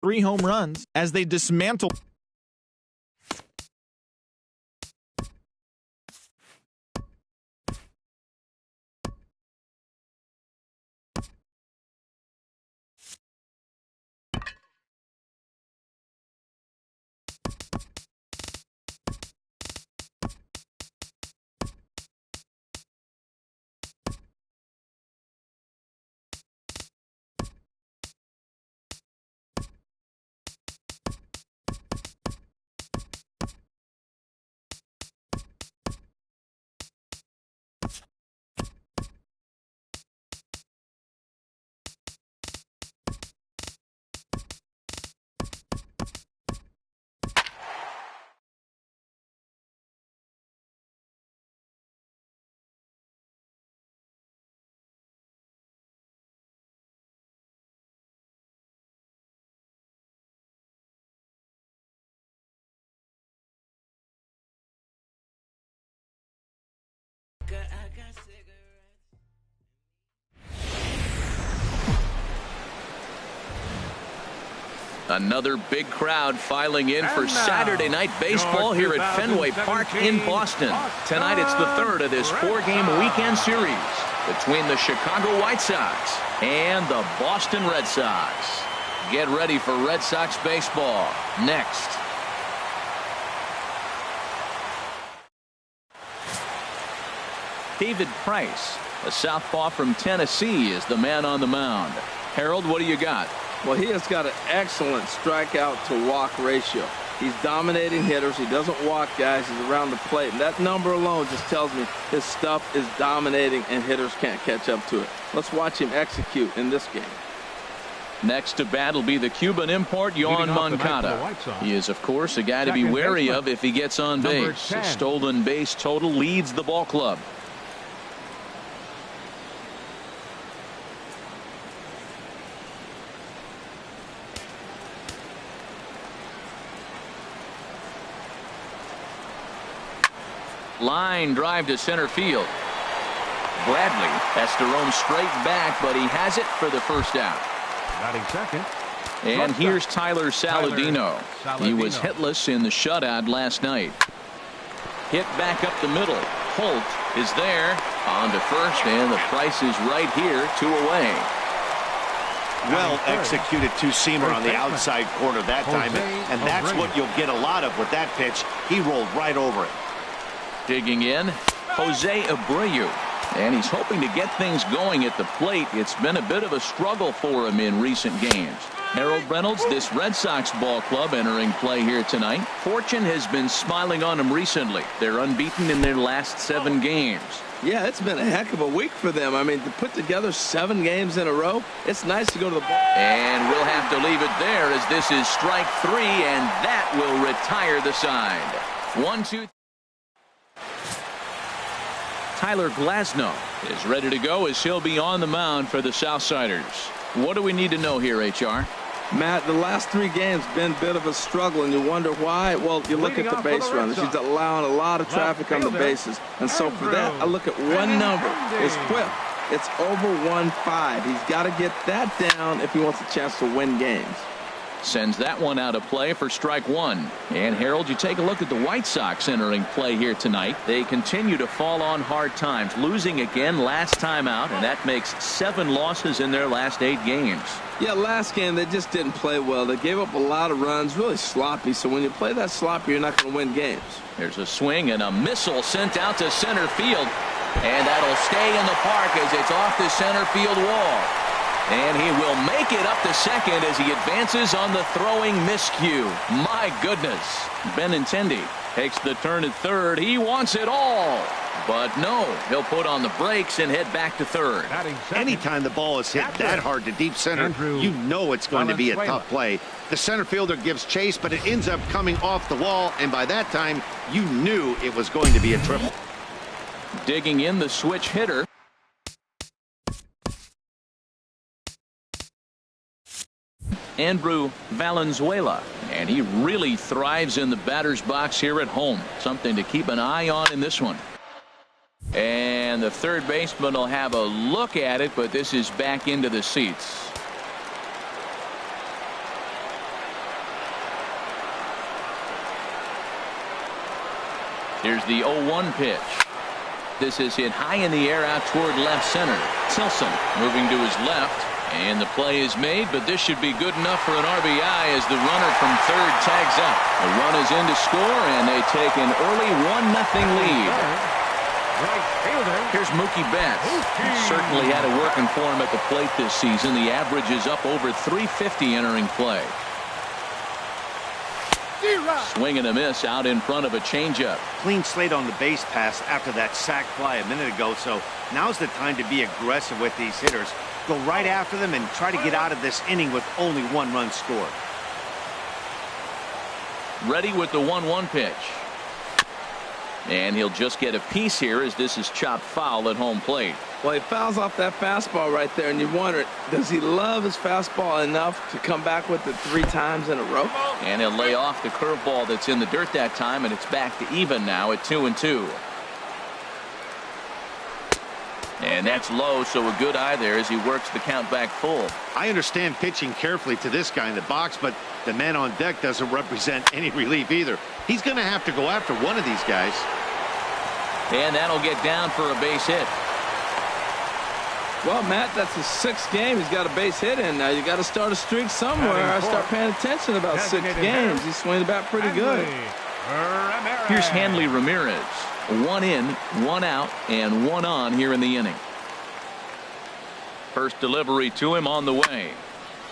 3 home runs as they dismantle. Another big crowd filing in for Saturday Night Baseball here at Fenway Park in Boston. Tonight it's the third of this 4-game weekend series between the Chicago White Sox and the Boston Red Sox. Get ready for Red Sox baseball next. David Price, a southpaw from Tennessee, is the man on the mound. Harold, what do you got? Well, he has got an excellent strikeout to walk ratio. He's dominating hitters. He doesn't walk guys. He's around the plate. And that number alone just tells me his stuff is dominating and hitters can't catch up to it. Let's watch him execute in this game. Next to bat will be the Cuban import, Yohan Moncada. He is, of course, a guy to be wary of if he gets on base. His stolen base total leads the ball club. Line drive to center field. Bradley has to roam straight back, but he has it for the first out. Batting second. And here's Tyler Saladino. He was hitless in the shutout last night. Hit back up the middle. Holt is there on to first, and the Price is right here, 2 away. Well executed two-seamer on the outside corner that time, and that's what you'll get a lot of with that pitch. He rolled right over it. Digging in, Jose Abreu, and he's hoping to get things going at the plate. It's been a bit of a struggle for him in recent games. Harold Reynolds, this Red Sox ball club entering play here tonight. Fortune has been smiling on them recently. They're unbeaten in their last 7 games. Yeah, it's been a heck of a week for them. I mean, to put together 7 games in a row, it's nice to go to the ball. And we'll have to leave it there as this is strike 3, and that will retire the side. 1-2. Tyler Glasnow is ready to go as he'll be on the mound for the Southsiders. What do we need to know here, HR? Matt, the last 3 games been a bit of a struggle, and you wonder why. Well, you look at the base runners. He's allowing a lot of traffic on the bases. And so for that, I look at one number, his whip. It's over 1.5. He's got to get that down if he wants a chance to win games. Sends that one out of play for strike 1. And Harold, you take a look at the White Sox entering play here tonight. They continue to fall on hard times, losing again last time out, and that makes 7 losses in their last 8 games. Yeah, last game they just didn't play well. They gave up a lot of runs, really sloppy. So when you play that sloppy, you're not going to win games. There's a swing and a missile sent out to center field, and that'll stay in the park as it's off the center field wall. And he will make it up to second as he advances on the throwing miscue. My goodness. Benintendi takes the turn at third. He wants it all. But no, he'll put on the brakes and head back to third. Anytime the ball is hit that hard to deep center, you know it's going to be a tough play. The center fielder gives chase, but it ends up coming off the wall, and by that time, you knew it was going to be a triple. Digging in the switch hitter. Andrew Valenzuela, and he really thrives in the batter's box here at home. Something to keep an eye on in this one. And the third baseman will have a look at it, but this is back into the seats. Here's the 0-1 pitch. This is hit high in the air out toward left center. Tilson moving to his left. And the play is made, but this should be good enough for an RBI as the runner from third tags up. A run is in to score, and they take an early 1-0 lead. Here's Mookie Betts. He certainly had it working for him at the plate this season. The average is up over 350 entering play. Swing and a miss out in front of a changeup. Clean slate on the base pass after that sac fly a minute ago, so now's the time to be aggressive with these hitters. Go right after them and try to get out of this inning with only 1 run scored. Ready with the 1-1 pitch. And he'll just get a piece here as this is chopped foul at home plate. Well, he fouls off that fastball right there, and you wonder, does he love his fastball enough to come back with it 3 times in a row? And he'll lay off the curveball that's in the dirt that time, and it's back to even now at 2-2. And that's low, so a good eye there as he works the count back full. I understand pitching carefully to this guy in the box, but the man on deck doesn't represent any relief either. He's going to have to go after one of these guys. And that'll get down for a base hit. Well, Matt, that's his 6th game. He's got a base hit in now. You got to start a streak somewhere. I start paying attention about 6 games. He's swinging the bat pretty good. Here's Hanley Ramirez. 1 in, 1 out, and 1 on here in the inning. First delivery to him on the way.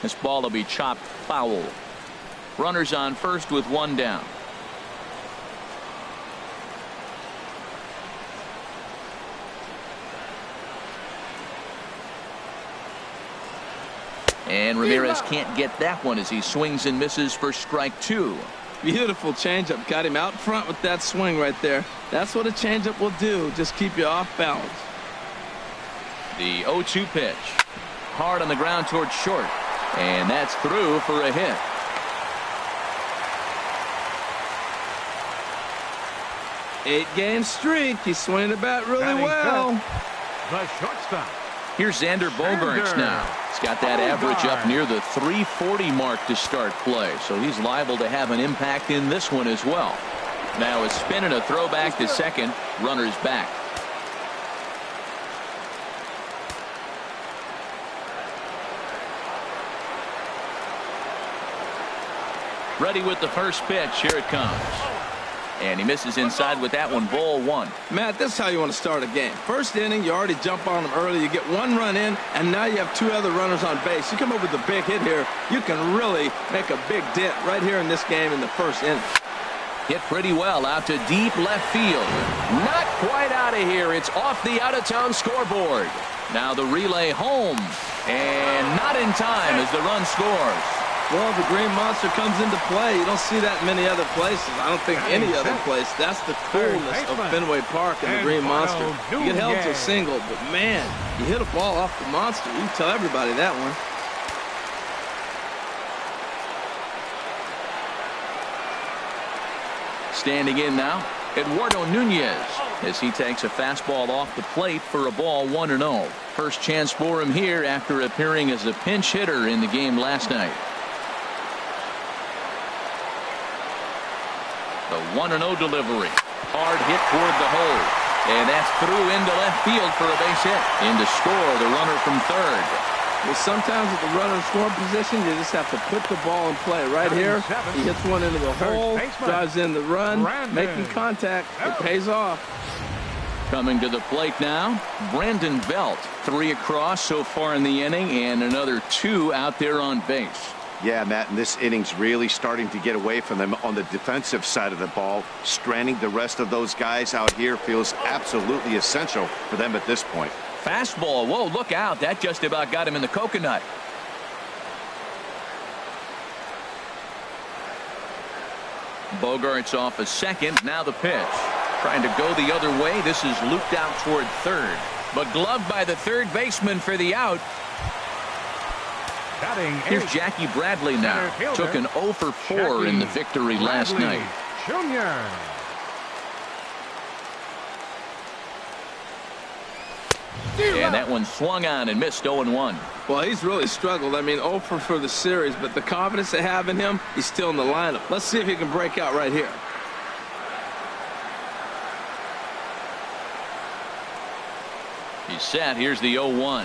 This ball will be chopped foul. Runners on first with 1 down. And Ramirez can't get that one as he swings and misses for strike 2. Beautiful changeup. Got him out front with that swing right there. That's what a changeup will do. Just keep you off balance. The 0-2 pitch. Hard on the ground towards short. And that's through for a hit. Eight-game streak. He's swinging the bat really well. The shortstop. Here's Xander Bogaerts now. He's got that average up near the 340 mark to start play, so he's liable to have an impact in this one as well. Now a spin and a throw back to second. Runners back. Ready with the first pitch. Here it comes. And he misses inside with that one. Ball 1. Matt, this is how you want to start a game. First inning, you already jump on them early. You get 1 run in, and now you have 2 other runners on base. You come up with a big hit here. You can really make a big dent right here in this game in the first inning. Hit pretty well out to deep left field. Not quite out of here. It's off the out-of-town scoreboard. Now the relay home. And not in time as the run scores. Well, the Green Monster comes into play. You don't see that in many other places. I don't think any other place. That's the coolness of Fenway Park and the Green Monster. You get held to a single, but man, you hit a ball off the Monster. You can tell everybody that one. Standing in now, Eduardo Nunez as he takes a fastball off the plate for a ball 1-0. First chance for him here after appearing as a pinch hitter in the game last night. The 1-0 delivery. Hard hit toward the hole. And that's through into left field for a base hit. In to score the runner from third. Well, sometimes at the runner in scoring position, you just have to put the ball in play. Right here, he hits one into the hole, drives in the run, making contact. It pays off. Coming to the plate now, Brandon Belt. 3 across so far in the inning, and another 2 out there on base. Yeah, Matt, and this inning's really starting to get away from them on the defensive side of the ball. Stranding the rest of those guys out here feels absolutely essential for them at this point. Fastball. Whoa, look out. That just about got him in the coconut. Bogaerts off a second. Now the pitch. Trying to go the other way. This is looped out toward third. But gloved by the third baseman for the out. Here's Jackie Bradley now. Took an 0 for 4 in the victory last night. Jr. And that one swung on and missed 0-1. Well, he's really struggled. I mean, 0 for the series, but the confidence they have in him, he's still in the lineup. Let's see if he can break out right here. He's set. Here's the 0-1.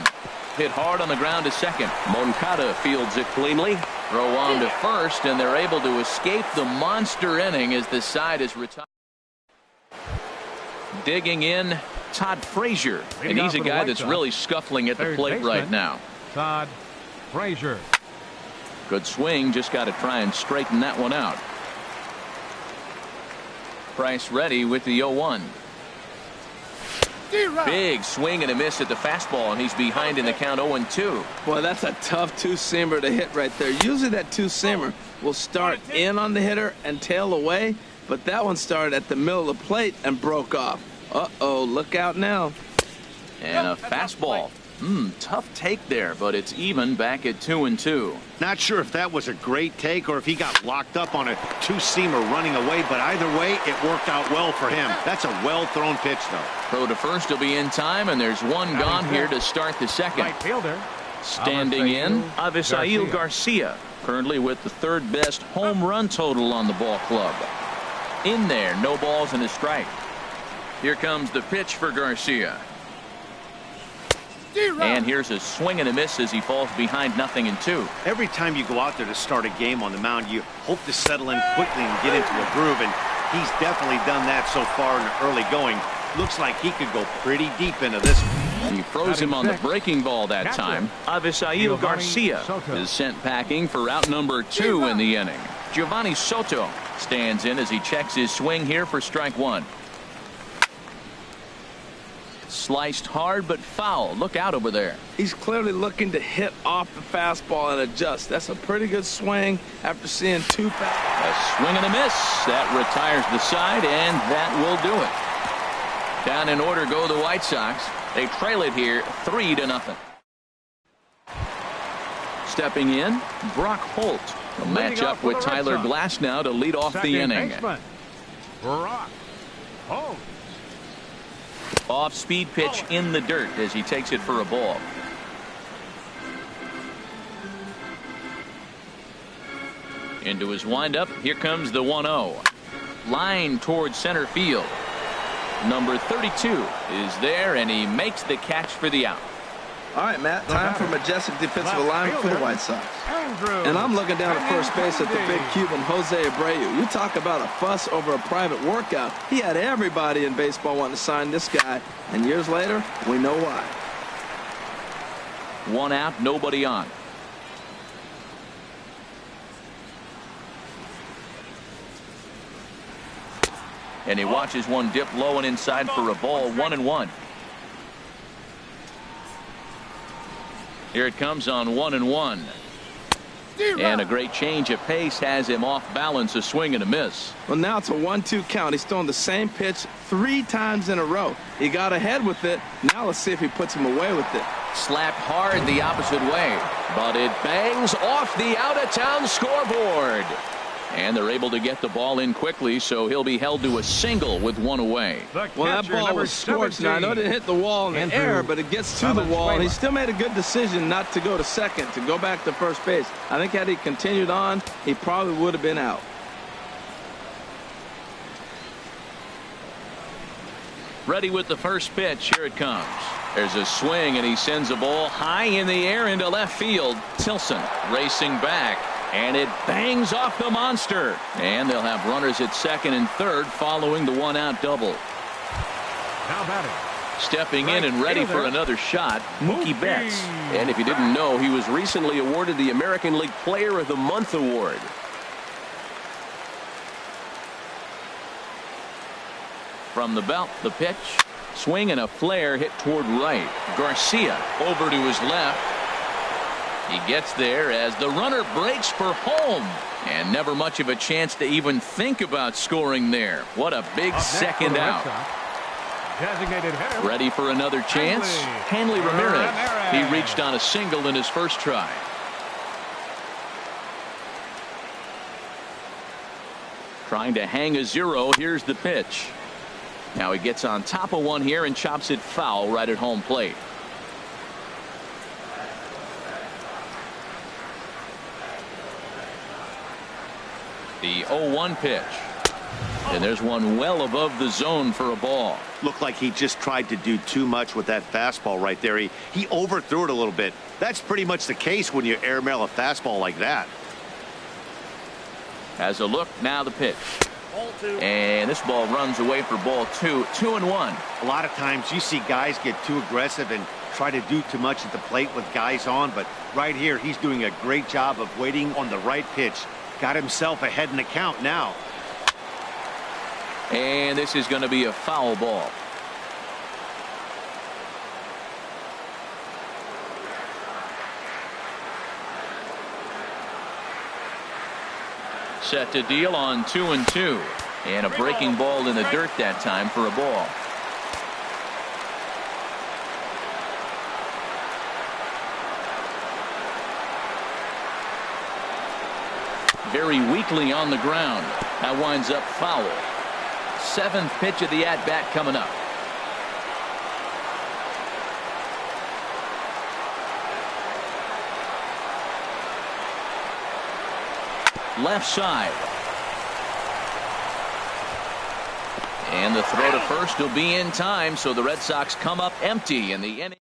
Hit hard on the ground to second. Moncada fields it cleanly. Throw on to first, and they're able to escape the monster inning as the side is retired. Digging in, Todd Frazier, and he's a guy that's really scuffling at the plate right now. Todd Frazier. Good swing, just got to try and straighten that one out. Price ready with the 0-1. Big swing and a miss at the fastball, and he's behind in the count 0-2. Boy, that's a tough two-seamer to hit right there. Usually that two-seamer will start in on the hitter and tail away, but that one started at the middle of the plate and broke off. Uh-oh, look out now. And a fastball. Tough take there, but it's even back at 2-2. Not sure if that was a great take or if he got locked up on a two-seamer running away, but either way, it worked out well for him. That's a well-thrown pitch, though. Throw to first will be in time, and there's one gone here to start the second. Right fielder. Standing in, Avisail Garcia, currently with the third best home run total on the ball club. In there, no balls and a strike. Here comes the pitch for Garcia. And here's a swing and a miss as he falls behind 0-2. Every time you go out there to start a game on the mound, you hope to settle in quickly and get into a groove, and he's definitely done that so far in the early going. Looks like he could go pretty deep into this one. He froze him on the breaking ball that time. Avisail Garcia is sent packing for out number 2 in the inning. Giovanni Soto stands in as he checks his swing here for strike 1. Sliced hard but foul. Look out over there. He's clearly looking to hit off the fastball and adjust. That's a pretty good swing after seeing 2 fastballs. A swing and a miss. That retires the side, and that will do it. Down in order go the White Sox. They trail it here 3-0. Stepping in, Brock Holt will match up with Tyler Glasnow to lead off the inning. Brock Holt. Off-speed pitch in the dirt as he takes it for a ball. Into his windup. Here comes the 1-0. Line towards center field. Number 32 is there, and he makes the catch for the out. All right, Matt, time for majestic defensive alignment for the White Sox. And I'm looking down at first base at the big Cuban, Jose Abreu. You talk about a fuss over a private workout. He had everybody in baseball wanting to sign this guy, and years later, we know why. 1 out, nobody on. And he watches one dip low and inside for a ball. 1-1. Here it comes on 1-1. And a great change of pace has him off balance, a swing and a miss. Well, now it's a 1-2 count. He's throwing the same pitch 3 times in a row. He got ahead with it. Now let's see if he puts him away with it. Slapped hard the opposite way, but it bangs off the out-of-town scoreboard. And they're able to get the ball in quickly, so he'll be held to a single with 1 away. Well, that ball was scorched. Now, I know it didn't hit the wall in the air, but it gets to the wall, and he still made a good decision not to go to second, to go back to first base. I think had he continued on, he probably would have been out. Ready with the first pitch. Here it comes. There's a swing, and he sends a ball high in the air into left field. Tilson racing back. And it bangs off the monster. And they'll have runners at second and third following the 1-out double. Now batting. Stepping in and ready for another shot, Mookie Betts. And if you didn't know, he was recently awarded the American League Player of the Month award. From the belt, the pitch. Swing and a flare hit toward right. Garcia over to his left. He gets there as the runner breaks for home, and never much of a chance to even think about scoring there. What a big second out. Ready for another chance? Hanley Ramirez. He reached on a single in his first try. Trying to hang a 0. Here's the pitch. Now he gets on top of one here and chops it foul right at home plate. The 0-1 pitch. And there's one well above the zone for a ball. Looked like he just tried to do too much with that fastball right there. He overthrew it a little bit. That's pretty much the case when you airmail a fastball like that. Has a look, now the pitch. And this ball runs away for ball 2. 2-1. A lot of times you see guys get too aggressive and try to do too much at the plate with guys on, but right here he's doing a great job of waiting on the right pitch. Got himself ahead in the count now. And this is going to be a foul ball. Set to deal on 2-2. And a breaking ball in the dirt that time for a ball. Very weakly on the ground. That winds up foul. 7th pitch of the at-bat coming up. Left side. And the throw to first will be in time, so the Red Sox come up empty, and the inning.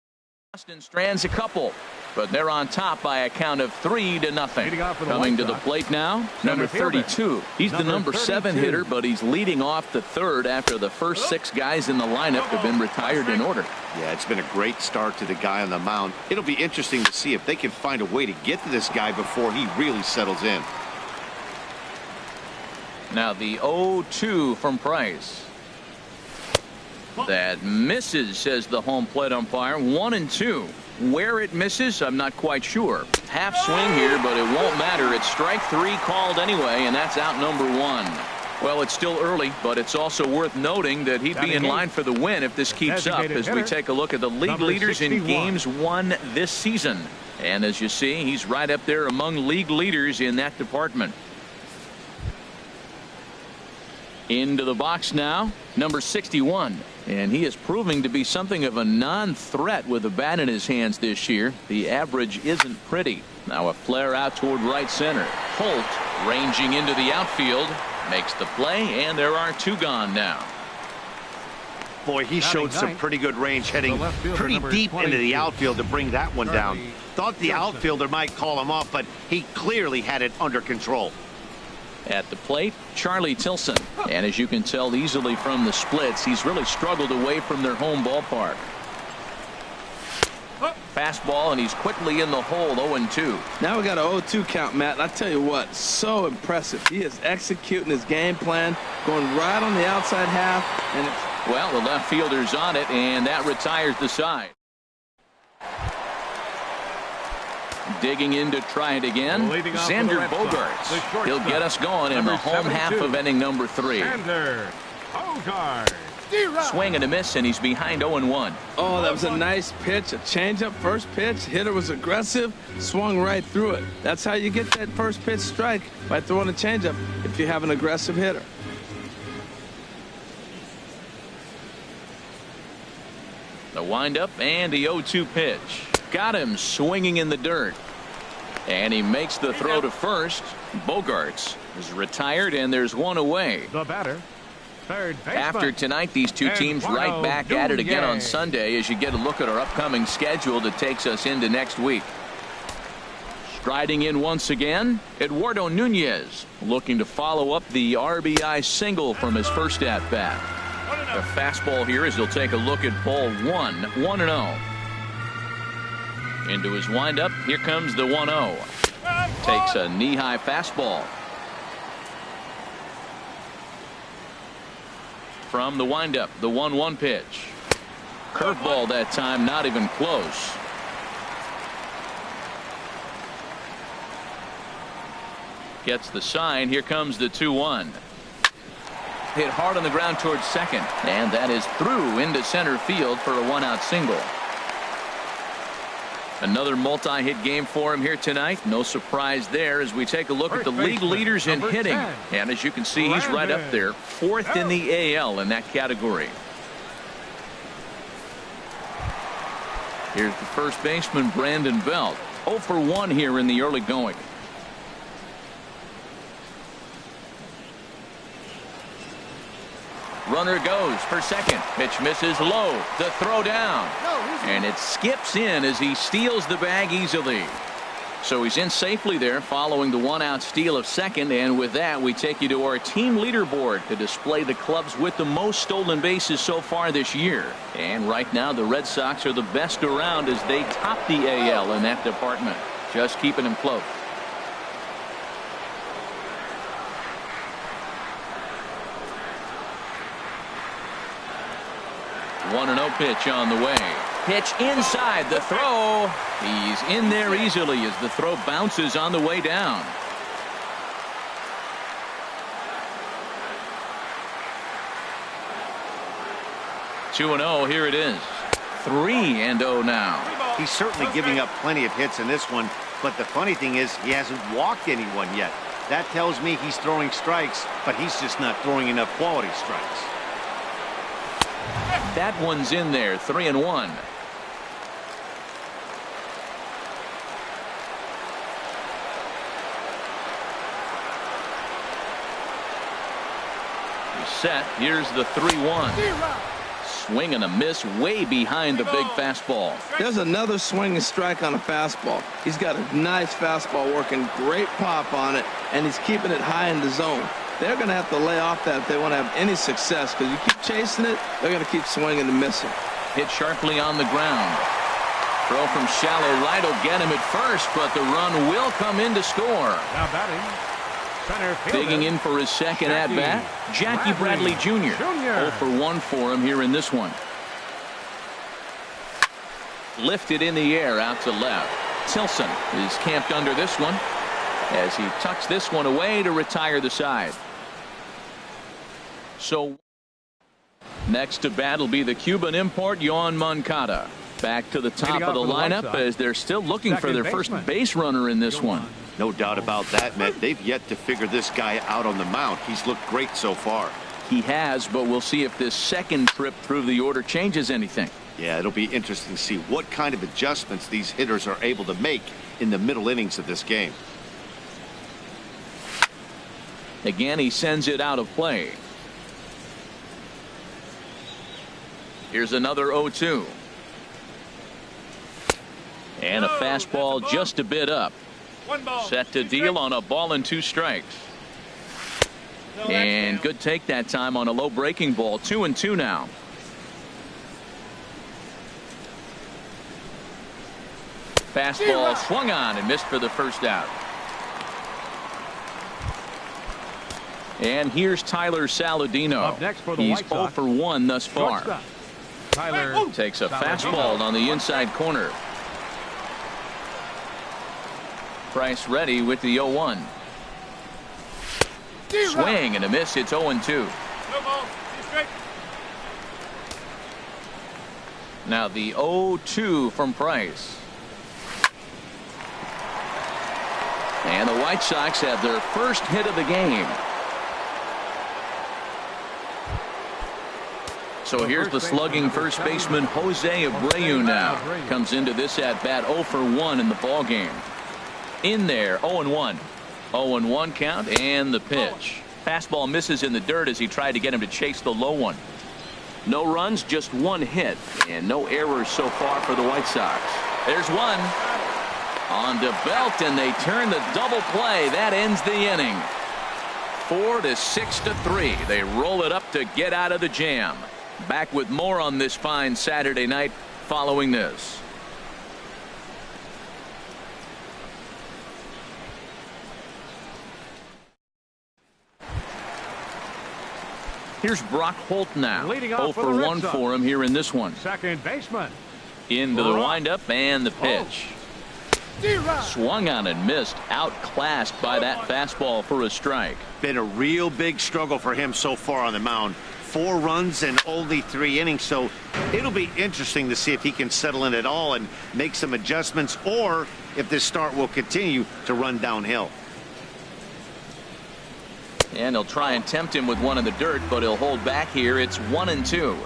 Boston strands a couple, but they're on top by a count of 3-0. Coming to the plate now, number 32. He's the number 7 hitter, but he's leading off the 3rd after the first 6 guys in the lineup have been retired in order. Yeah, it's been a great start to the guy on the mound. It'll be interesting to see if they can find a way to get to this guy before he really settles in. Now the 0-2 from Price. That misses, says the home plate umpire. 1-2. Where it misses, I'm not quite sure. Half swing here, but it won't matter. It's strike 3 called anyway, and that's out number 1. Well, it's still early, but it's also worth noting that he'd be in line for the win if this keeps up, as we take a look at the league leaders in games won this season. And as you see, he's right up there among league leaders in that department. Into the box now, number 61. And he is proving to be something of a non-threat with a bat in his hands this year. The average isn't pretty. Now a flare out toward right center. Holt ranging into the outfield. Makes the play, and there are 2 gone now. Boy, he showed some pretty good range heading pretty deep into the outfield to bring that one down. Thought the outfielder might call him off, but he clearly had it under control. At the plate, Charlie Tilson. And as you can tell easily from the splits, he's really struggled away from their home ballpark. Fastball, and he's quickly in the hole. 0-2. Now we got an 0-2 count, Matt. I tell you what, so impressive. He is executing his game plan, going right on the outside half. And well, the left fielder's on it, and that retires the side. Digging in to try it again. Xander Bogaerts. He'll get us going in the home half of inning number 3. Swing and a miss, and he's behind 0-1. Oh, that was a nice pitch. A changeup first pitch. Hitter was aggressive. Swung right through it. That's how you get that first pitch strike, by throwing a changeup if you have an aggressive hitter. The windup and the 0-2 pitch. Got him swinging in the dirt. And he makes the throw to first. Bogaerts is retired, and there's one away. The batter, third baseman. After tonight, these two teams right back at it again on Sunday as you get a look at our upcoming schedule that takes us into next week. Striding in once again, Eduardo Nunez, looking to follow up the RBI single from his first at-bat. The fastball here as he'll take a look at ball 1. 1-0. Into his windup. Here comes the 1-0. Takes a knee-high fastball. From the windup, the 1-1 pitch. Curveball that time, not even close. Gets the sign. Here comes the 2-1. Hit hard on the ground towards second, and that is through into center field for a 1-out single. Another multi-hit game for him here tonight. No surprise there as we take a look at the league leaders in hitting. And as you can see, he's right up there, 4th in the AL in that category. Here's the first baseman, Brandon Belt. 0 for 1 here in the early going. Runner goes for second. Pitch misses low. The throw down. And it skips in as he steals the bag easily. So he's in safely there following the one-out steal of second. And with that, we take you to our team leaderboard to display the clubs with the most stolen bases so far this year. And right now, the Red Sox are the best around as they top the AL in that department. Just keeping them close. 1-0 pitch on the way. Pitch inside the throw. He's in there easily as the throw bounces on the way down. Two and 0. Here it is. 3-0 now. He's certainly giving up plenty of hits in this one, but the funny thing is he hasn't walked anyone yet. That tells me he's throwing strikes, but he's just not throwing enough quality strikes. That one's in there. 3-1. He's set. Here's the 3-1. Swing and a miss way behind the big fastball. There's another swinging strike on a fastball. He's got a nice fastball working, great pop on it, and he's keeping it high in the zone. They're going to have to lay off that if they want to have any success, because you keep chasing it, they're going to keep swinging and missing. Hit sharply on the ground. Throw from shallow right will get him at first, but the run will come in to score. Now batting, center fielder. Digging in for his second at-bat, Jackie Bradley Jr. 0 for 1 for him here in this one. Lifted in the air out to left. Tilson is camped under this one as he tucks this one away to retire the side. So next to bat will be the Cuban import Yoan Moncada. Back to the top of the lineup as they're still looking for their first base runner in this one. No doubt about that, Matt. They've yet to figure this guy out on the mound. He's looked great so far. He has, but we'll see if this second trip through the order changes anything. Yeah, it'll be interesting to see what kind of adjustments these hitters are able to make in the middle innings of this game. Again, he sends it out of play. Here's another 0-2. And a fastball just a bit up. Set to deal on a ball and 2 strikes. And good take that time on a low breaking ball. 2-2 now. Fastball swung on and missed for the first out. And here's Tyler Saladino. Up next for the He's White Sox. 0 for 1 thus far. Shortstop. Tyler Takes a Saladino. fastball on the inside corner. Price ready with the 0-1. Swing and a miss. It's 0-2. Now the 0-2 from Price. And the White Sox have their first hit of the game. So here's the slugging first baseman Jose Abreu now. Comes into this at bat 0 for 1 in the ball game. In there 0-1. 0-1 count and the pitch. Fastball misses in the dirt as he tried to get him to chase the low one. No runs, just 1 hit, and no errors so far for the White Sox. There's one. On to Belt, and they turn the double play. That ends the inning. 4-6-3. They roll it up to get out of the jam. Back with more on this fine Saturday night following this. Here's Brock Holt now. 0 for 1 for him here in this one. Second baseman. Into the windup and the pitch. Swung on and missed. Outclassed by that fastball for a strike. Been a real big struggle for him so far on the mound. 4 runs and only 3 innings, so it'll be interesting to see if he can settle in at all and make some adjustments, or if this start will continue to run downhill. And he'll try and tempt him with one in the dirt, but he'll hold back here. It's 1-2.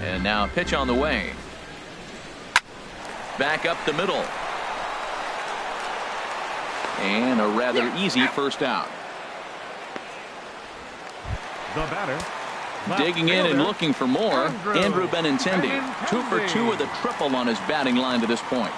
And now a pitch on the way. Back up the middle. And a rather easy first out. The batter. Digging in and looking for more, Andrew Benintendi. 2 for 2 with a triple on his batting line to this point.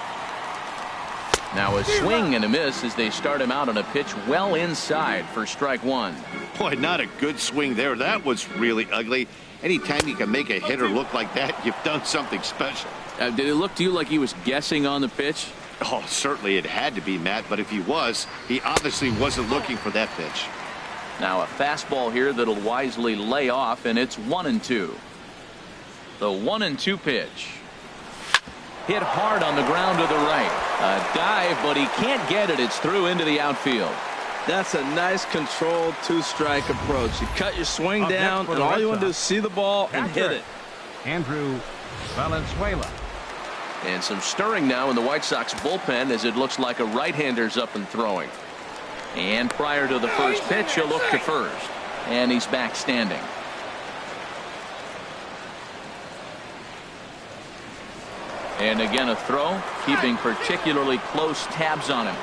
Now a swing and a miss as they start him out on a pitch well inside for strike one. Boy, not a good swing there. That was really ugly. Anytime you can make a hitter look like that, you've done something special. Did it look to you like he was guessing on the pitch? Oh, certainly it had to be, Matt, but if he was, he obviously wasn't looking for that pitch. Now a fastball here that'll wisely lay off, and it's 1-2. The 1-2 pitch. Hit hard on the ground to the right. A dive, but he can't get it. It's through into the outfield. That's a nice controlled two-strike approach. You cut your swing down, and all you want to do is see the ball and hit it. Andrew Valenzuela. And some stirring now in the White Sox bullpen as it looks like a right-hander's up and throwing. And prior to the first pitch, he'll look to first. And he's back standing. And again a throw, keeping particularly close tabs on him.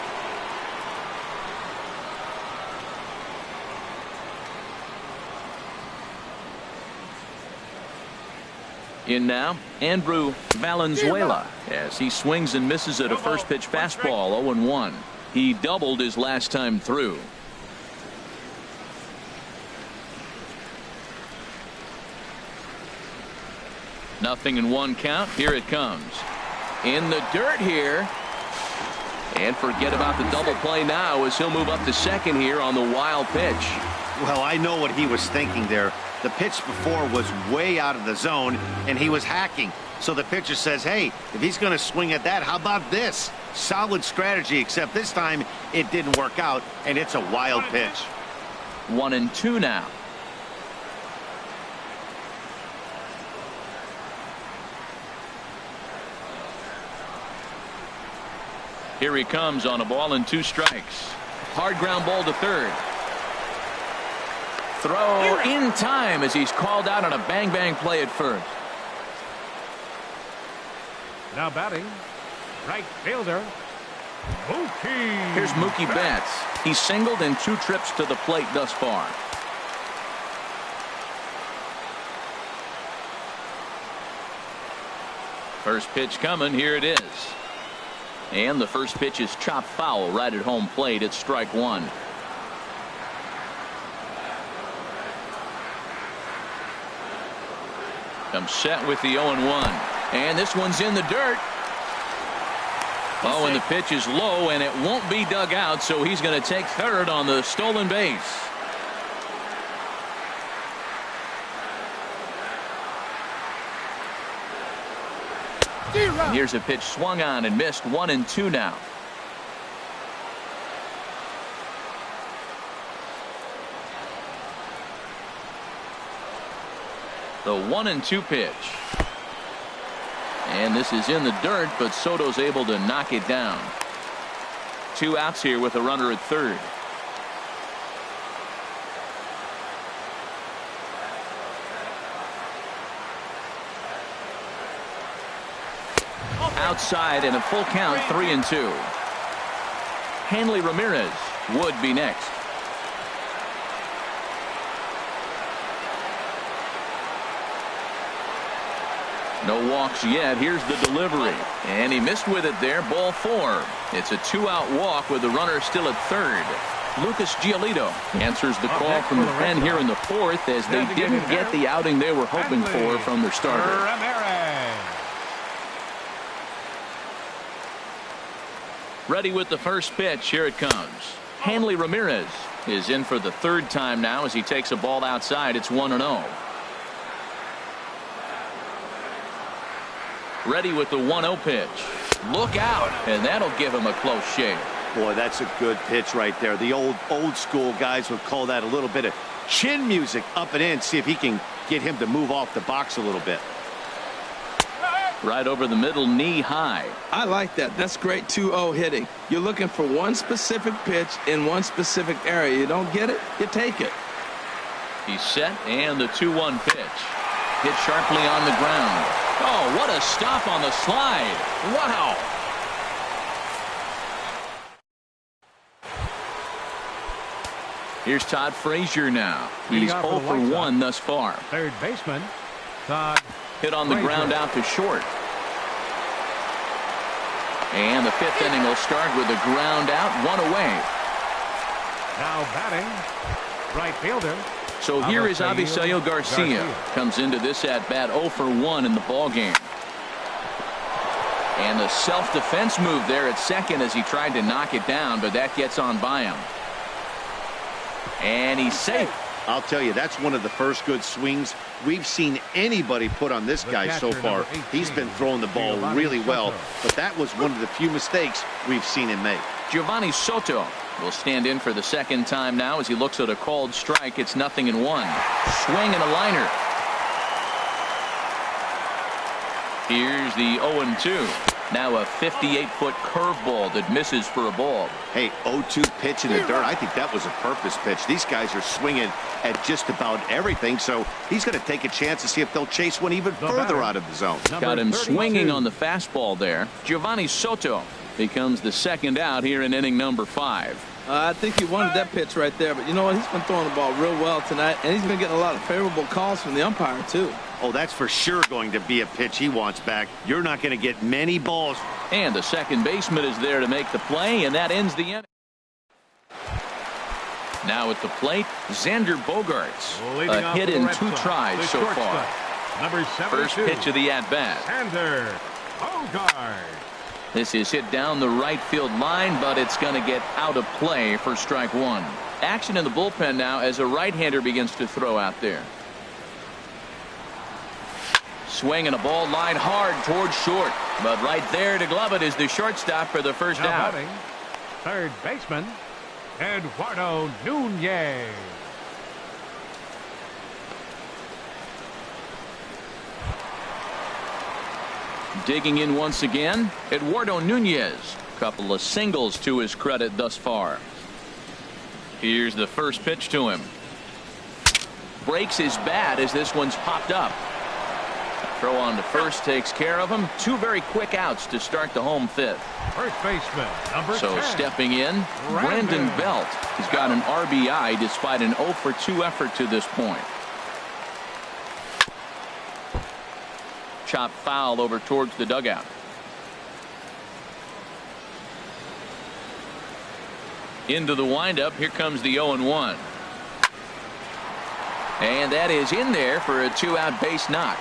In now, Andrew Valenzuela, as he swings and misses at a first pitch fastball, 0-1. He doubled his last time through. Nothing in one count. Here it comes. In the dirt here. And forget about the double play now as he'll move up to second here on the wild pitch. Well, I know what he was thinking there. The pitch before was way out of the zone, and he was hacking. So the pitcher says, hey, if he's going to swing at that, how about this? Solid strategy, except this time it didn't work out, and it's a wild pitch. 1-2 now. Here he comes on a ball and 2 strikes. Hard ground ball to third. Throw in time as he's called out on a bang-bang play at first. Now batting, right fielder, Mookie. Here's Mookie Betts. He's singled in 2 trips to the plate thus far. First pitch coming. Here it is. And the first pitch is chopped foul right at home plate. It's strike one. Comes set with the 0-1. And this one's in the dirt. Oh, and the pitch is low, and it won't be dug out, so he's going to take third on the stolen base. And here's a pitch swung on and missed. 1-2 now. The 1-2 pitch. And this is in the dirt, but Soto's able to knock it down. 2 outs here with a runner at third. Outside and a full count, 3-2. Hanley Ramirez would be next. No walks yet. Here's the delivery. And he missed with it there. Ball 4. It's a 2-out walk with the runner still at third. Lucas Giolito answers the call from the pen here in the 4th as they didn't get the outing they were hoping for from their starter. Ready with the first pitch. Here it comes. Hanley Ramirez is in for the 3rd time now as he takes a ball outside. It's 1-0. Ready with the 1-0 pitch. Look out, and that'll give him a close shave. Boy, that's a good pitch right there. The old school guys would call that a little bit of chin music up and in. See if he can get him to move off the box a little bit. Right over the middle, knee high. I like that. That's great 2-0 hitting. You're looking for one specific pitch in one specific area. You don't get it, you take it. He's set, and the 2-1 pitch. Hit sharply on the ground. Oh, what a stop on the slide. Wow. Here's Todd Frazier now. He's 0 for 1 thus far. Third baseman, Todd. Hit on the ground out to short. And the 5th inning will start with a ground out, 1 away. Now batting, right fielder. So here is Avisail Garcia. Comes into this at bat 0 for 1 in the ball game. And the self-defense move there at second as he tried to knock it down, but that gets on by him. And he's safe. I'll tell you, that's one of the first good swings we've seen anybody put on this guy so far. He's been throwing the ball really well, but that was one of the few mistakes we've seen him make. Giovanni Soto will stand in for the second time now as he looks at a called strike. It's 0-1. Swing and a liner. Here's the 0-2. Now a 58-foot curveball that misses for a ball. Hey, 0-2 pitch in the dirt. I think that was a purpose pitch. These guys are swinging at just about everything, so he's going to take a chance to see if they'll chase one even further out of the zone. Got him swinging on the fastball there. Giovanni Soto becomes the second out here in inning number 5. I think he wanted that pitch right there, but you know what? He's been throwing the ball real well tonight, and he's been getting a lot of favorable calls from the umpire, too. Oh, that's for sure going to be a pitch he wants back. You're not going to get many balls. And the second baseman is there to make the play, and that ends the inning. Now at the plate, Xander Bogaerts. A hit in 2 tries so far. Number 72. First pitch of the at-bat. Xander Bogaerts. This is hit down the right field line, but it's going to get out of play for strike 1. Action in the bullpen now as a right-hander begins to throw out there. Swing and a ball line hard towards short, but right there to glove it is the shortstop for the first out. Batting, third baseman, Eduardo Nunez. Digging in once again, Eduardo Nunez. Couple of singles to his credit thus far. Here's the first pitch to him. Breaks his bat as this one's popped up. Throw on to first takes care of him. 2 very quick outs to start the home 5th. First baseman, number 10. Stepping in, Brandon Belt. He's got an RBI despite an 0 for 2 effort to this point. Chop foul over towards the dugout. Into the windup. Here comes the 0-1. And that is in there for a 2-out base knock.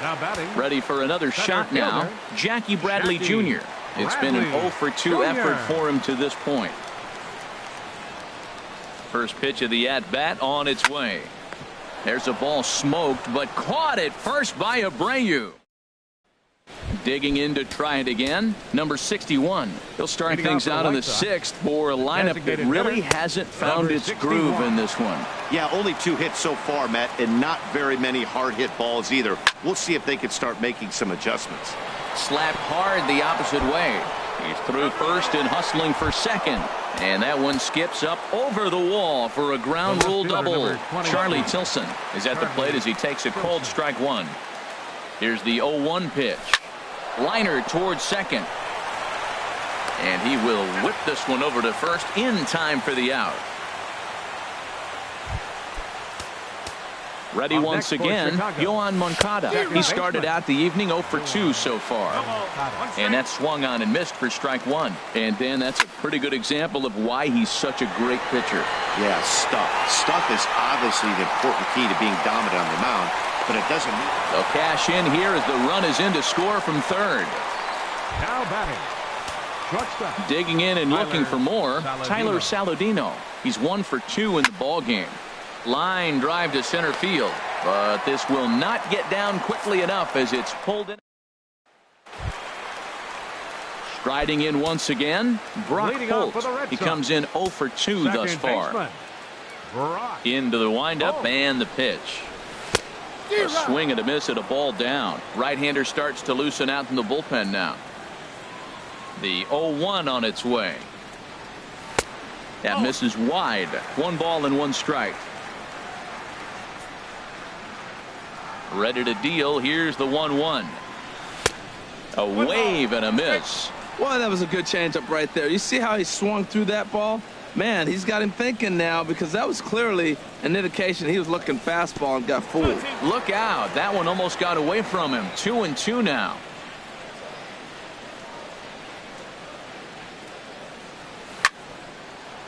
Now batting. Ready for another shot now. Jackie Bradley Jr. It's been an 0 for 2 effort for him to this point. First pitch of the at-bat on its way. There's a ball smoked, but caught at first by Abreu. Digging in to try it again. Number 61. He'll start things out in the 6th for a lineup that really hasn't found its groove in this one. Yeah, only 2 hits so far, Matt, and not very many hard hit balls either. We'll see if they can start making some adjustments. Slapped hard the opposite way. He's through first and hustling for second. And that one skips up over the wall for a ground rule double. Charlie Tilson is at the plate as he takes a cold strike 1. Here's the 0-1 pitch. Liner towards second. And he will whip this one over to first in time for the out. Ready once again, Yohan Moncada. He started out the evening 0 for 2 so far. And that swung on and missed for strike 1. And Dan, that's a pretty good example of why he's such a great pitcher. Yeah, stuff. Stuff is obviously the important key to being dominant on the mound, but it doesn't mean. They'll cash in here as the run is in to score from third. Now batting. Shortstop. Digging in and looking for more, Tyler Saladino. He's 1 for 2 in the ball game. Line drive to center field, but this will not get down quickly enough as it's pulled in. Striding in once again, Brock Holt. He comes in 0 for 2 thus far. Into the windup and the pitch. A swing and a miss at a ball down. Right-hander starts to loosen out in the bullpen now. The 0-1 on its way. That misses wide. 1 ball and 1 strike. Ready to deal. Here's the 1-1. A wave and a miss. Well, that was a good changeup right there. You see how he swung through that ball? Man, he's got him thinking now, because that was clearly an indication he was looking fastball and got fooled. Look out. That one almost got away from him. 2-2 now.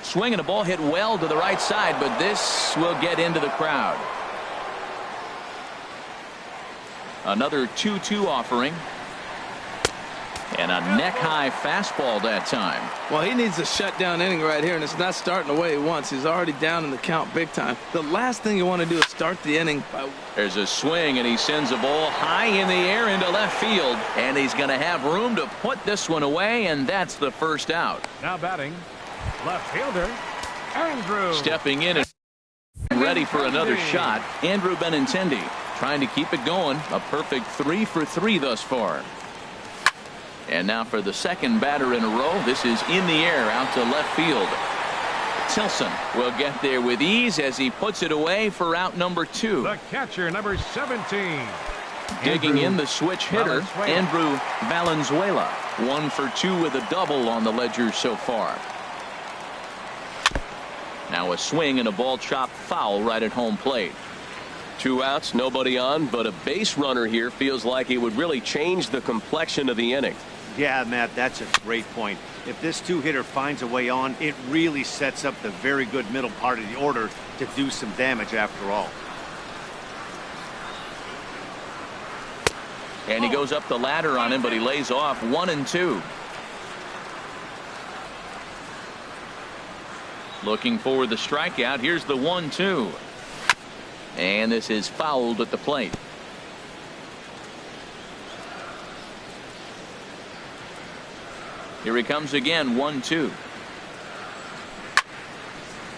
Swinging a ball hit well to the right side, but this will get into the crowd. Another 2-2 offering. And a neck-high fastball that time. Well, he needs a shutdown inning right here, and it's not starting the way he wants. He's already down in the count big time. The last thing you want to do is start the inning by... There's a swing, and he sends a ball high in the air into left field. And he's going to have room to put this one away, and that's the first out. Now batting, left fielder, Andrew. Stepping in and ready for another shot, Andrew Benintendi. Trying to keep it going. A perfect 3 for 3 thus far. And now for the second batter in a row. This is in the air out to left field. Tilson will get there with ease as he puts it away for out number 2. The catcher, number 17. Digging in the switch hitter, Andrew Valenzuela. 1 for 2 with a double on the ledger so far. Now a swing and a ball chopped foul right at home plate. 2 outs, nobody on, but a base runner here feels like it would really change the complexion of the inning. Yeah, Matt, that's a great point. If this 2-hitter finds a way on, it really sets up the very good middle part of the order to do some damage after all. And he goes up the ladder on him, but he lays off 1-2. Looking for the strikeout. Here's the 1-2. And this is fouled at the plate. Here he comes again. 1-2.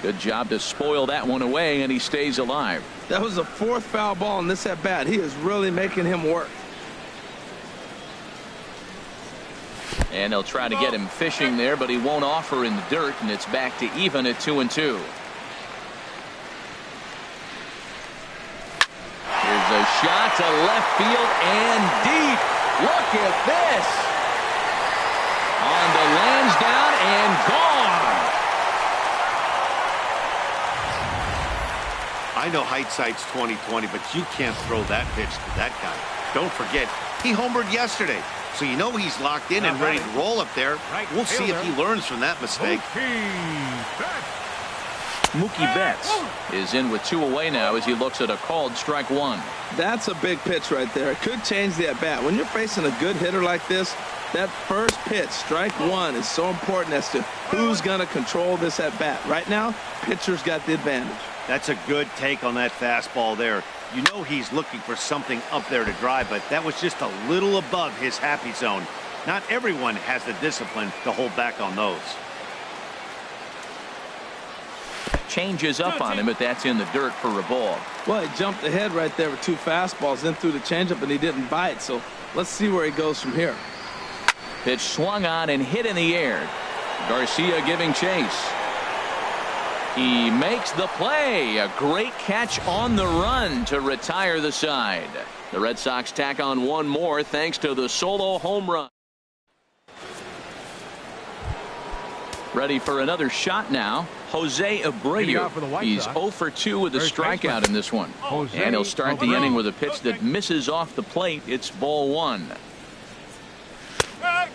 Good job to spoil that one away, and he stays alive. That was the 4th foul ball in this at bat. He is really making him work. And they'll try to get him fishing there, but he won't offer in the dirt, and it's back to even at 2-2. Here's a shot to left field and deep. Look at this. On to Lansdowne and gone. I know hindsight's 20/20, but you can't throw that pitch to that guy. Don't forget, he homered yesterday. So you know he's locked in and ready to roll up there. We'll see if he learns from that mistake. Mookie Betts is in with 2 away now as he looks at a called strike 1. That's a big pitch right there. It could change the at bat. When you're facing a good hitter like this, that first pitch, strike 1, is so important as to who's going to control this at bat. Right now, pitcher's got the advantage. That's a good take on that fastball there. You know he's looking for something up there to drive, but that was just a little above his happy zone. Not everyone has the discipline to hold back on those. Changes up on him, but that's in the dirt for a ball. Well, he jumped ahead right there with 2 fastballs, then threw the changeup, and he didn't bite. So let's see where he goes from here. Pitch swung on and hit in the air. Garcia giving chase. He makes the play. A great catch on the run to retire the side. The Red Sox tack on 1 more thanks to the solo home run. Ready for another shot now. Jose Abreu. He's 0 for 2 with a strikeout in this one. And he'll start the inning with a pitch that misses off the plate. It's ball 1.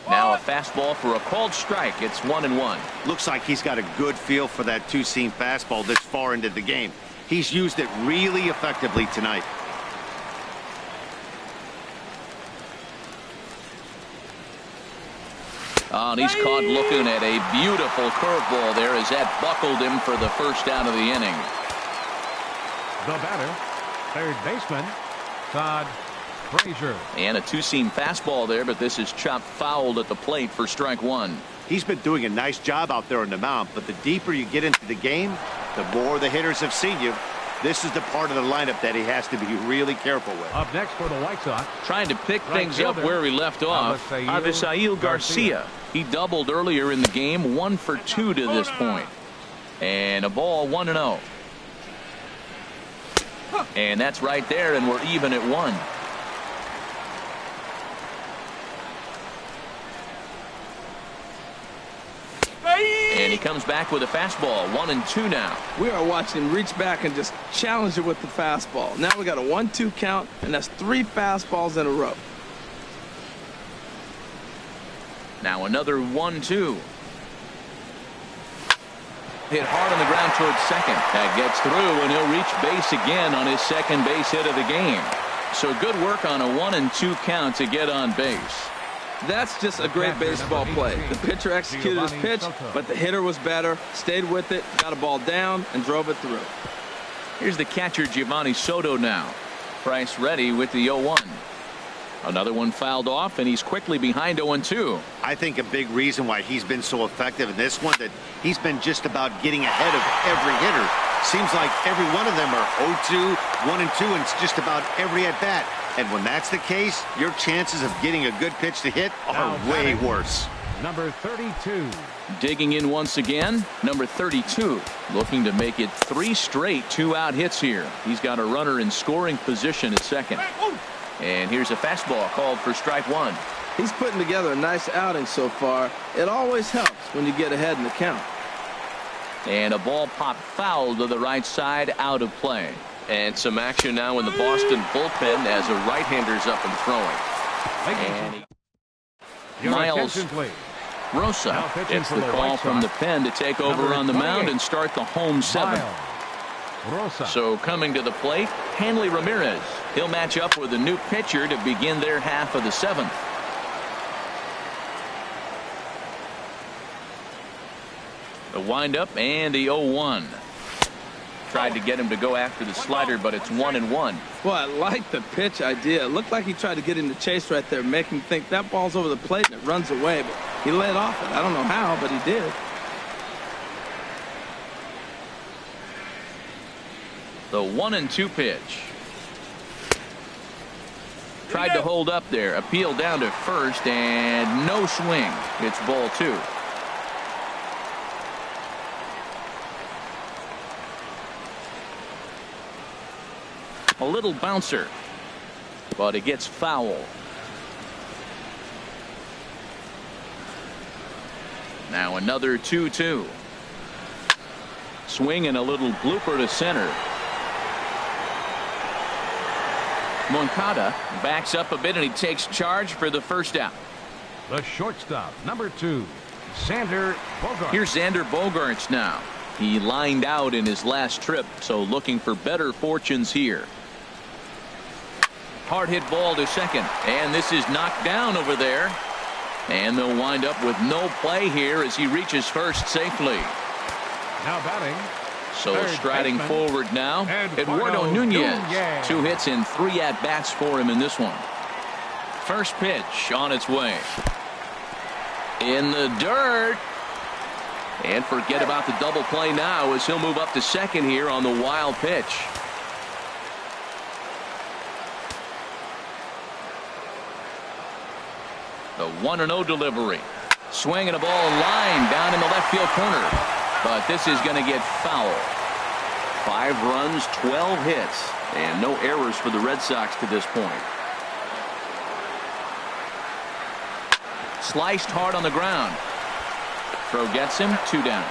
Now a fastball for a called strike. It's 1-1. Looks like he's got a good feel for that 2-seam fastball this far into the game. He's used it really effectively tonight. Oh, and he's caught looking at a beautiful curveball there as that buckled him for the first out of the inning. The batter, third baseman, Todd Frazier. And a 2-seam fastball there, but this is chopped fouled at the plate for strike 1. He's been doing a nice job out there on the mound, but the deeper you get into the game, the more the hitters have seen you. This is the part of the lineup that he has to be really careful with. Up next for the White Sox. Trying to pick things up where he left off. Avisail Garcia. He doubled earlier in the game. 1 for 2 to this point. And a ball 1-0. And that's right there, and we're even at 1. And he comes back with a fastball. 1-2 now. We are watching him reach back and just challenge it with the fastball. Now we got a 1-2 count, and that's 3 fastballs in a row. Now another 1-2. Hit hard on the ground towards second. That gets through, and he'll reach base again on his second base hit of the game. So good work on a 1-2 count to get on base. That's just a great baseball play. The pitcher executed his pitch, but the hitter was better, stayed with it, got a ball down, and drove it through. Here's the catcher, Giovanni Soto now. Price ready with the 0-1. Another one fouled off, and he's quickly behind 0-2. I think a big reason why he's been so effective in this one, that he's been just about getting ahead of every hitter. Seems like every one of them are 0-2, 1-2, and it's just about every at-bat. And when that's the case, your chances of getting a good pitch to hit are way worse. Number 32. Digging in once again, number 32, looking to make it 3 straight 2-out hits here. He's got a runner in scoring position at second. And here's a fastball called for strike 1. He's putting together a nice outing so far. It always helps when you get ahead in the count. And a ball popped foul to the right side, out of play. And some action now in the Boston bullpen as a right-hander's up and throwing. And Miles Rosa gets the call from the pen to take over on the mound and start the home 7th. So coming to the plate, Hanley Ramirez. He'll match up with a new pitcher to begin their half of the 7th. The windup and the 0-1. Tried to get him to go after the slider, but it's 1-1. Well, I like the pitch idea. It looked like he tried to get him to chase right there, make him think that ball's over the plate and it runs away, but he let off it. I don't know how, but he did. The 1-2 pitch. Tried to hold up there. Appeal down to first, and no swing. It's ball 2. A little bouncer, but it gets foul. Now another 2-2. Swing and a little blooper to center. Moncada backs up a bit, and he takes charge for the first out. The shortstop, number 2, Xander Bogaerts. Here's Xander Bogaerts now. He lined out in his last trip, so looking for better fortunes here. Hard hit ball to second, and this is knocked down over there. And they'll wind up with no play here as he reaches first safely. Now batting. So striding forward now, Eduardo Nunez. 2 hits and 3 at-bats for him in this one. First pitch on its way. In the dirt. And forget about the double play now as he'll move up to second here on the wild pitch. The 1-0 delivery. Swing and a ball line down in the left field corner. But this is going to get foul. 5 runs, 12 hits, and no errors for the Red Sox to this point. Sliced hard on the ground. Throw gets him, 2 down.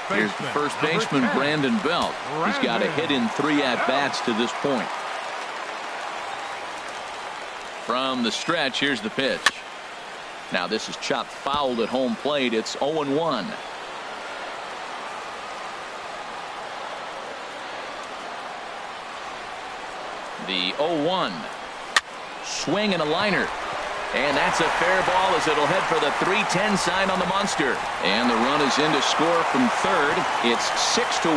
Here's the first baseman, Brandon Belt. He's got a hit in 3 at-bats to this point. From the stretch, here's the pitch. Now this is chopped foul at home plate. It's 0-1. The 0-1. Swing and a liner. And that's a fair ball as it'll head for the 3-10 sign on the monster. And the run is in to score from third. It's 6-1.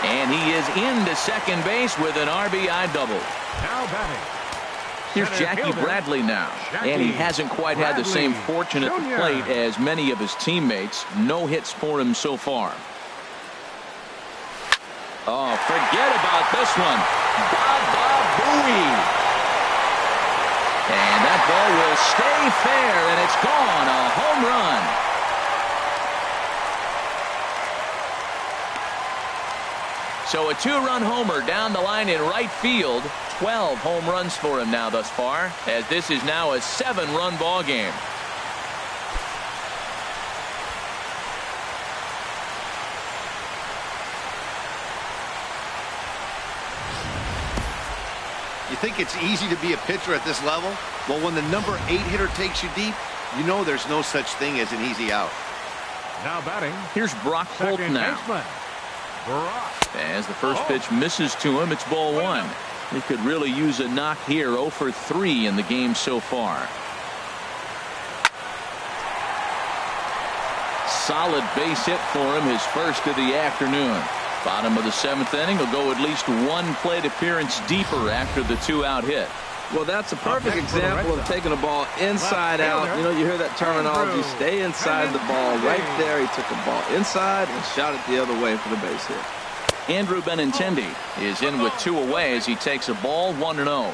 And he is into second base with an RBI double. Now batting. Here's Jackie Bradley now. And he hasn't quite had the same fortune at the plate as many of his teammates. No hits for him so far. Oh, forget about this one. Baba Booey. And that ball will stay fair, and it's gone. A home run. So a two-run homer down the line in right field. 12 home runs for him now thus far, as this is now a 7-run ball game. You think it's easy to be a pitcher at this level? Well, when the number 8 hitter takes you deep, you know there's no such thing as an easy out. Now batting. Here's Brock Holt now. As the first pitch misses to him, it's ball 1. He could really use a knock here. 0 for 3 in the game so far. Solid base hit for him, his first of the afternoon. Bottom of the 7th inning. He'll go at least one plate appearance deeper after the 2-out hit. Well, that's a perfect example of taking a ball inside out. You know, you hear that terminology, stay inside the ball. Right there, he took the ball inside and shot it the other way for the base hit. Andrew Benintendi is in with 2 away as he takes a ball 1-0.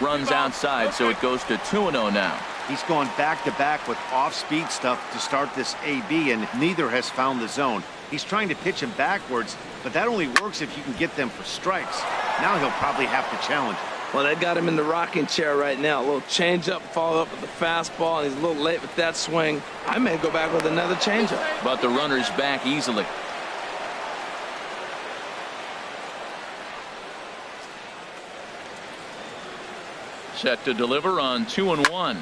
Runs outside, so it goes to 2-0 now. He's going back-to-back with off-speed stuff to start this AB, and neither has found the zone. He's trying to pitch him backwards, but that only works if you can get them for strikes. Now he'll probably have to challenge him. Well, they got him in the rocking chair right now. A little change-up, follow up with the fastball, and he's a little late with that swing. I may go back with another change-up. But the runner's back easily. Set to deliver on 2-1.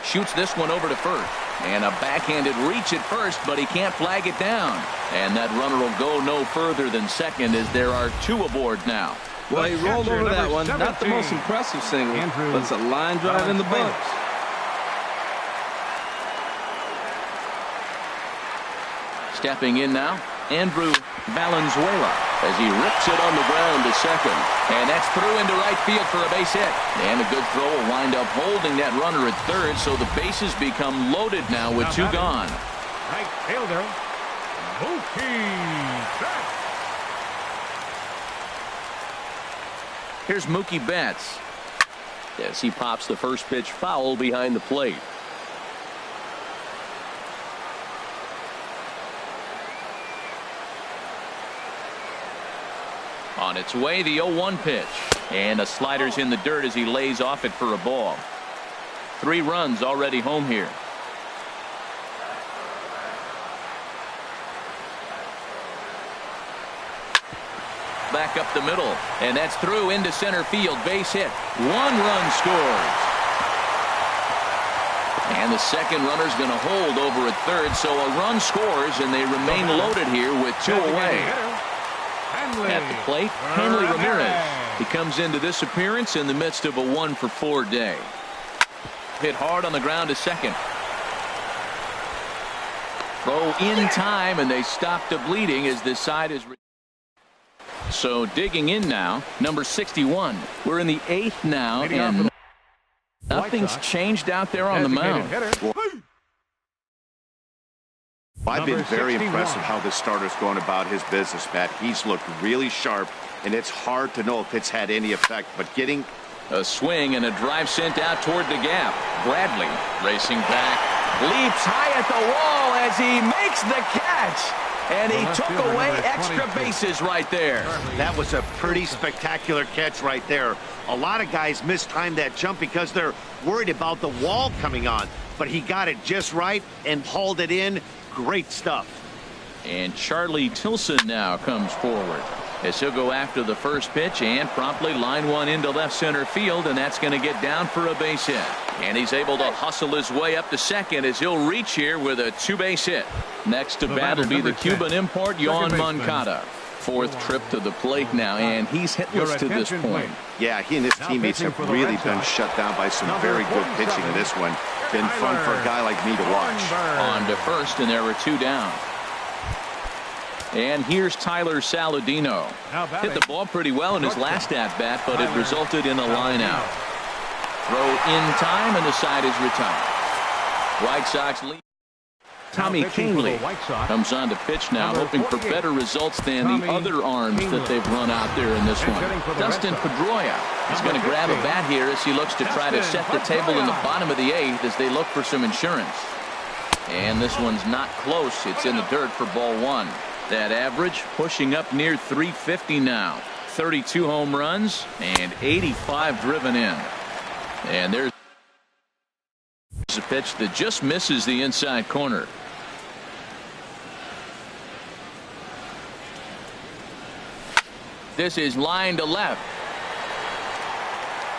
Shoots this one over to first. And a backhanded reach at first, but he can't flag it down. And that runner will go no further than second as there are 2 aboard now. Well, he rolled over that one. Not the most impressive single, but it's a line drive in the books. Stepping in now, Andrew Valenzuela as he rips it on the ground to second. And that's through into right field for a base hit. And a good throw will wind up holding that runner at third, so the bases become loaded now with 2 gone. Right fielder, Mookie Betts. Here's Mookie Betts as he pops the first pitch foul behind the plate. On its way, the 0-1 pitch. And a slider's in the dirt as he lays off it for a ball. 3 runs already home here. Back up the middle, and that's through into center field. Base hit. 1 run scores. And the second runner's going to hold over at third, so a run scores, and they remain loaded here with 2 away. At the plate, Hanley Ramirez. He comes into this appearance in the midst of a 1 for 4 day. Hit hard on the ground to second. Throw in time, and they stop the bleeding as this side is. So digging in now, number 61. We're in the 8th now, and nothing's changed out there on the mound. I've been very impressed with how this starter's going about his business, Matt. He's looked really sharp, and it's hard to know if it's had any effect, but getting a swing and a drive sent out toward the gap. Bradley racing back, leaps high at the wall as he makes the catch, and he took away extra bases right there. That was a pretty spectacular catch right there. A lot of guys mistime that jump because they're worried about the wall coming on, but he got it just right and hauled it in. Great stuff. And Charlie Tilson now comes forward as he'll go after the first pitch and promptly line one into left center field, and that's going to get down for a base hit. And he's able to hustle his way up to second as he'll reach here with a 2-base hit. Next to bat will be the Cuban import, Yoan Moncada. 4th trip to the plate now, and he's hitless to this point. Yeah, he and his teammates have really been shut down by some very good pitching in this one. Been fun for a guy like me to watch. On to first, and there were 2 down. And here's Tyler Saladino. Hit the ball pretty well in his last at-bat, but it resulted in a line out. Throw in time, and the side is retired. White Sox lead. Tommy Cangley comes on to pitch now, hoping for better results than the other arms that they've run out there in this one. Dustin Pedroia is going to grab a bat here as he looks to try to set the table in the bottom of the 8th as they look for some insurance. And this one's not close. It's in the dirt for ball 1. That average pushing up near 350 now. 32 home runs and 85 driven in. And there's a pitch that just misses the inside corner. This is line to left.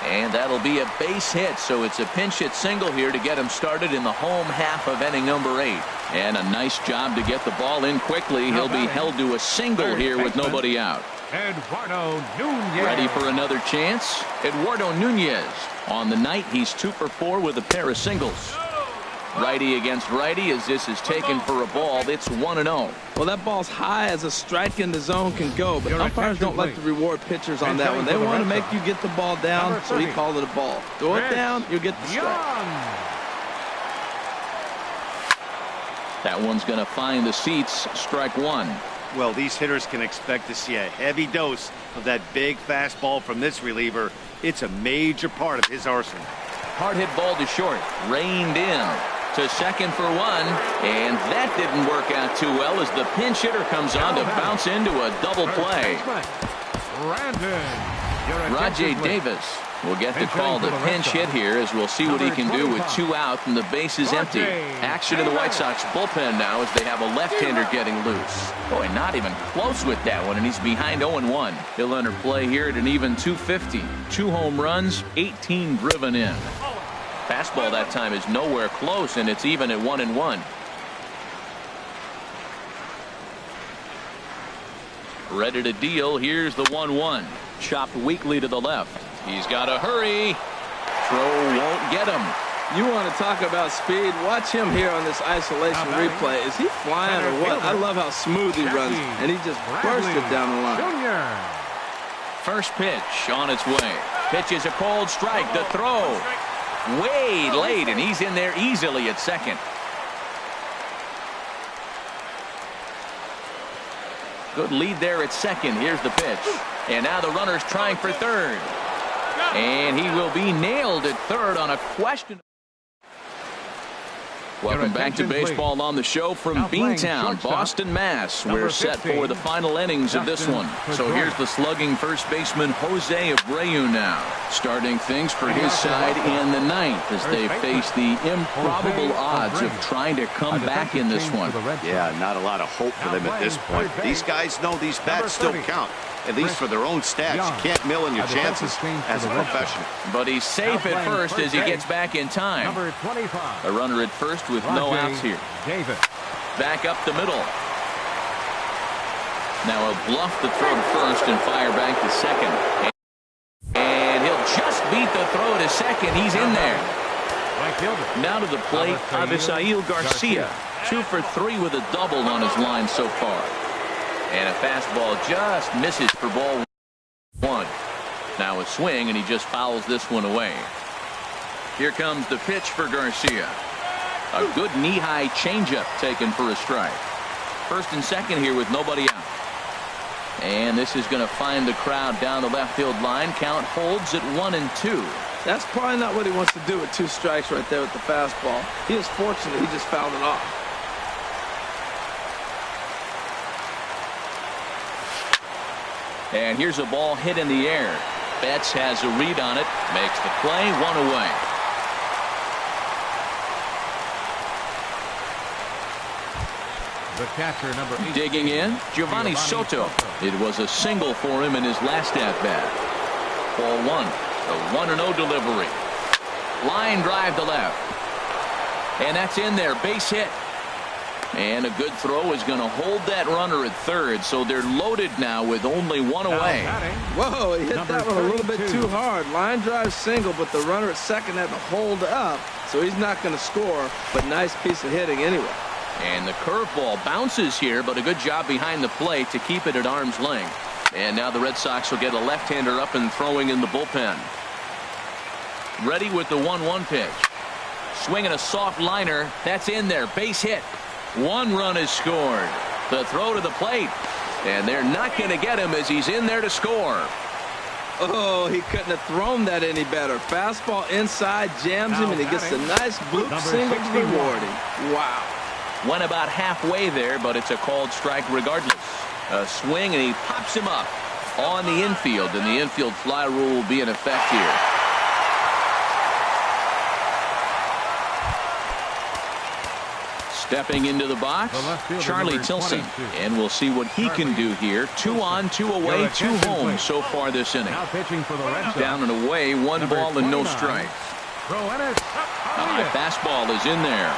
And that'll be a base hit, so it's a pinch hit single here to get him started in the home half of inning number 8. And a nice job to get the ball in quickly. He'll be held to a single here with nobody out. Eduardo Nunez. Ready for another chance? Eduardo Nunez. On the night, he's 2 for 4 with a pair of singles. Righty against righty as this is taken for a ball. It's 1-0. Well, that ball's high as a strike in the zone can go, but umpires don't like to reward pitchers on that one. They want to make you get the ball down, so he called it a ball. Throw it down, you'll get the strike. That one's going to find the seats. Strike 1. Well, these hitters can expect to see a heavy dose of that big fastball from this reliever. It's a major part of his arsenal. Hard hit ball to short. Reined in to second for 1. And that didn't work out too well as the pinch hitter comes on to bounce into a double play. Rajay Davis will get the call to pinch hit here as we'll see what he can do with 2 out and the base is empty. Action in the White Sox bullpen now as they have a left-hander getting loose. Boy, not even close with that one, and he's behind 0-1. He'll enter play here at an even 250. 2 home runs, 18 driven in. Fastball that time is nowhere close, and it's even at 1-1. Ready to deal. Here's the 1-1. Chopped weakly to the left. He's got to hurry. Throw won't get him. You want to talk about speed? Watch him here on this isolation replay. Is he flying or what? I love how smooth he runs, and he just burst it down the line. First pitch on its way. Pitch is a cold strike. The throw way late, and he's in there easily at second. Good lead there at second. Here's the pitch. And now the runner's trying for third. And he will be nailed at third on a question. Welcome back to baseball on the show from Beantown, Boston, Mass. We're set for the final innings of this one. So here's the slugging first baseman Jose Abreu now, starting things for his side in the 9th as they face the improbable odds of trying to come back in this one. Yeah, not a lot of hope for them at this point. These guys know these bats still count, at least for their own stats. You can't mill in your chances as a professional. But he's safe at first as he gets back in time. A runner at first with no outs here. Back up the middle. Now he'll bluff the throw to first and fire back to second. And he'll just beat the throw to second. He's in there. Now to the plate, Avisail Garcia. 2 for 3 with a double on his line so far. And a fastball just misses for ball 1. Now a swing, and he just fouls this one away. Here comes the pitch for Garcia. A good knee-high changeup taken for a strike. First and second here with nobody out. And this is going to find the crowd down the left field line. Count holds at 1-2. That's probably not what he wants to do with 2 strikes right there with the fastball. He is fortunate he just fouled it off. And here's a ball hit in the air. Betts has a read on it. Makes the play. 1 away. The catcher, number 8. Digging in, Giovanni Soto. It was a single for him in his last at-bat. Ball 1. The 1-0 delivery. Line drive to left. And that's in there. Base hit. And a good throw is going to hold that runner at third, so they're loaded now with only 1 away. Whoa, he hit that one a little bit too hard. Line drive single, but the runner at second had to hold up, so he's not going to score, but nice piece of hitting anyway. And the curveball bounces here, but a good job behind the plate to keep it at arm's length. And now the Red Sox will get a left-hander up and throwing in the bullpen. Ready with the 1-1 pitch. Swinging a soft liner. That's in there. Base hit. One run is scored. The throw to the plate. And they're not going to get him as he's in there to score. Oh, he couldn't have thrown that any better. Fastball inside, jams him, and he gets a nice bloop single to reward him. Wow. Went about halfway there, but it's a called strike regardless. A swing, and he pops him up on the infield, and the infield fly rule will be in effect here. Stepping into the box, Charlie Tilson, and we'll see what he can do here. 2 on, 2 away, 2 home so far this inning. Down and away, 1 ball and no strikes. A high fastball is in there.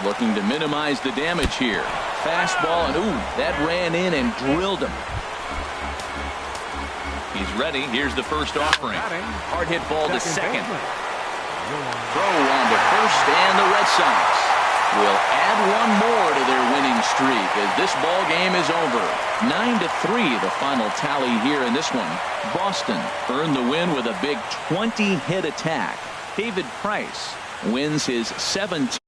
Looking to minimize the damage here. Fastball, and ooh, that ran in and drilled him. He's ready. Here's the first offering. Hard hit ball to second. Throw on to first, and the Red Sox will add 1 more to their winning streak as this ball game is over. 9-3 the final tally here in this one. Boston earned the win with a big 20-hit attack. David Price wins his 7th.